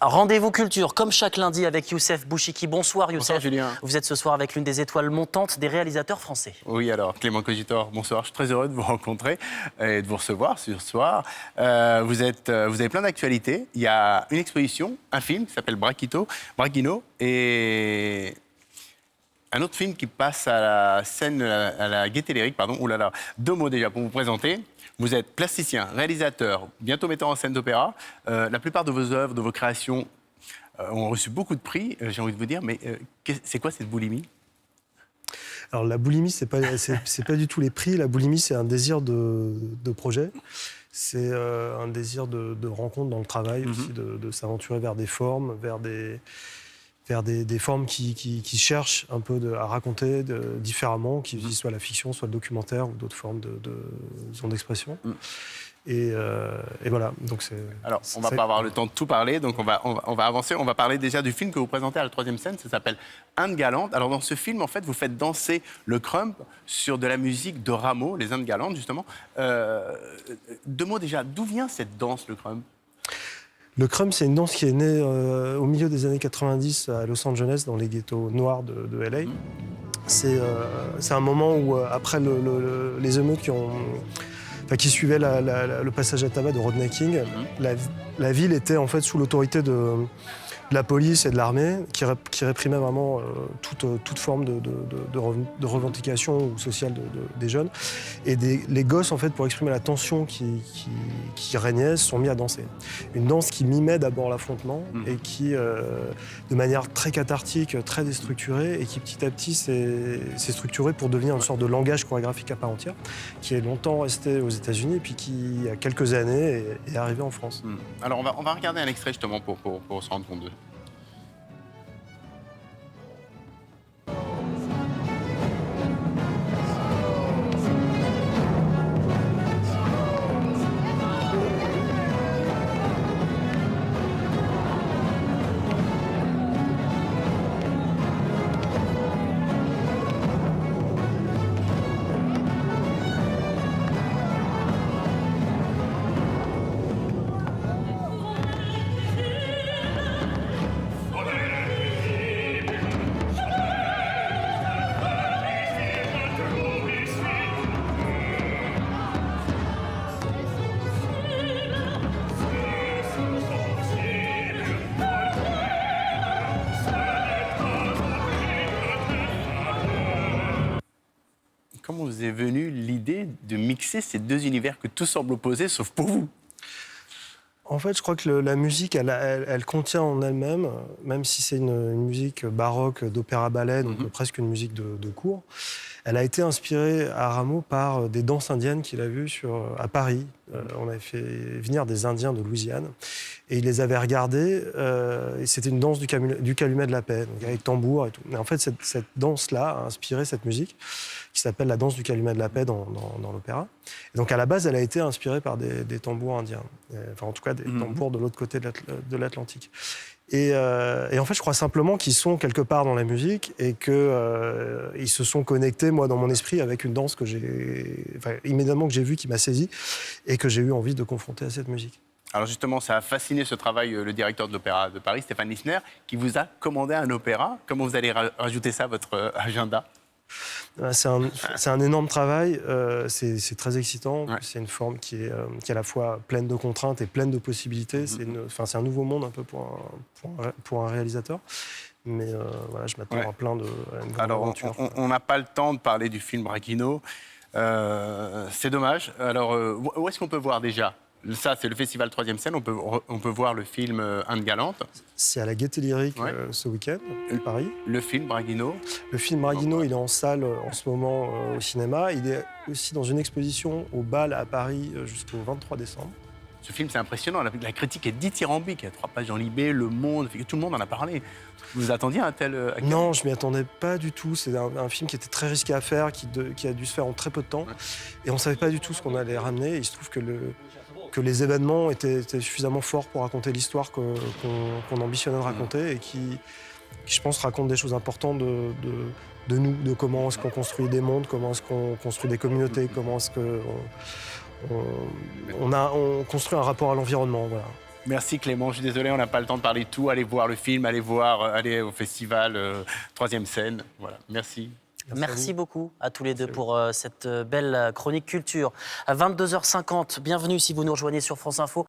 Rendez-vous culture, comme chaque lundi, avec Youssef Bouchiki. Bonsoir Youssef. Bonsoir Julien. Vous êtes ce soir avec l'une des étoiles montantes des réalisateurs français. Oui, alors Clément Cogitor, bonsoir. Je suis très heureux de vous rencontrer et de vous recevoir ce soir. Vous avez plein d'actualités. Il y a une exposition, un film qui s'appelle Braquino et un autre film qui passe à la scène, à la Gaîté Lyrique, pardon. Ouh là là, deux mots déjà pour vous présenter. Vous êtes plasticien, réalisateur, bientôt metteur en scène d'opéra. La plupart de vos œuvres, de vos créations ont reçu beaucoup de prix, j'ai envie de vous dire, mais c'est quoi cette boulimie ? Alors la boulimie, c'est pas du tout les prix. La boulimie, c'est un désir de projet. C'est un désir de rencontre dans le travail aussi, de s'aventurer vers des formes, vers des formes qui cherchent un peu à raconter différemment, qu'ils soient la fiction, soit le documentaire ou d'autres formes d'expression. Et voilà. Donc alors, on ne va pas avoir le temps de tout parler, donc on va avancer. On va parler déjà du film que vous présentez à la 3e scène, ça s'appelle Indes galantes. Alors dans ce film, en fait, vous faites danser le crump sur de la musique de Rameau, les Indes galantes, justement. Deux mots déjà, d'où vient cette danse, le crump ? Le crump, c'est une danse qui est née au milieu des années 90 à Los Angeles, dans les ghettos noirs de LA. C'est un moment où, après les émeutes qui suivaient le passage à tabac de Rodney King, la ville était en fait sous l'autorité de la police et de l'armée qui réprimait vraiment toute forme de revendication ou sociale des jeunes. Et les gosses, en fait, pour exprimer la tension qui régnait, se sont mis à danser. Une danse qui mimait d'abord l'affrontement et qui, de manière très cathartique, très déstructurée, et qui petit à petit s'est structurée pour devenir une sorte de langage chorégraphique à part entière, qui est longtemps resté aux États-Unis et puis qui, il y a quelques années, est arrivé en France. Alors on va regarder un extrait justement pour se rendre compte de... Comment vous est venue l'idée de mixer ces deux univers que tout semble opposés, sauf pour vous ? En fait, je crois que la musique, elle contient en elle-même, même si c'est une musique baroque d'opéra-ballet, donc presque une musique de cour, elle a été inspirée à Rameau par des danses indiennes qu'il a vues à Paris. On avait fait venir des Indiens de Louisiane et il les avait regardés. Et c'était une danse du calumet de la paix, donc avec tambour et tout. Mais en fait, cette danse-là a inspiré cette musique qui s'appelle la danse du calumet de la paix dans l'opéra. Et donc à la base, elle a été inspirée par des tambours indiens, enfin en tout cas des tambours de l'autre côté de l'Atlantique. Et en fait, je crois simplement qu'ils sont quelque part dans la musique et qu'ils se sont connectés, moi, dans mon esprit, avec une danse immédiatement que j'ai vue, qui m'a saisi et que j'ai eu envie de confronter à cette musique. Alors justement, ça a fasciné ce travail le directeur de l'Opéra de Paris, Stéphane Lissner, qui vous a commandé un opéra. Comment vous allez rajouter ça à votre agenda ? C'est un énorme travail, c'est très excitant. Ouais. C'est une forme qui est à la fois pleine de contraintes et pleine de possibilités. C'est un nouveau monde un peu pour un réalisateur. Mais voilà, je m'attends à plein de aventures. On n'a pas le temps de parler du film Braquino. C'est dommage. Alors, où est-ce qu'on peut voir déjà ? Ça, c'est le festival 3e scène. On peut voir le film Indes galantes. C'est à la Gaîté Lyrique ce week-end, à Paris. Le film Braquino. Le film Braquino, il est en salle en ce moment au cinéma. Il est aussi dans une exposition au Bal à Paris jusqu'au 23 décembre. Ce film, c'est impressionnant. La critique est dithyrambique. Il y a 3 pages dans Libé, Le Monde. Tout le monde en a parlé. Vous attendiez un tel... Non, je ne m'y attendais pas du tout. C'est un film qui était très risqué à faire, qui a dû se faire en très peu de temps. Et on ne savait pas du tout ce qu'on allait ramener. Et il se trouve que les événements étaient suffisamment forts pour raconter l'histoire qu'on ambitionnait de raconter et qui, je pense, raconte des choses importantes de nous, de comment est-ce qu'on construit des mondes, comment est-ce qu'on construit des communautés, comment est-ce qu'on construit un rapport à l'environnement. Voilà. Merci Clément, je suis désolé, on n'a pas le temps de parler de tout. Allez voir le film, allez au festival Troisième Scène. Voilà, merci. Merci beaucoup à tous les deux pour cette belle chronique culture. À 22h50, bienvenue si vous nous rejoignez sur France Info.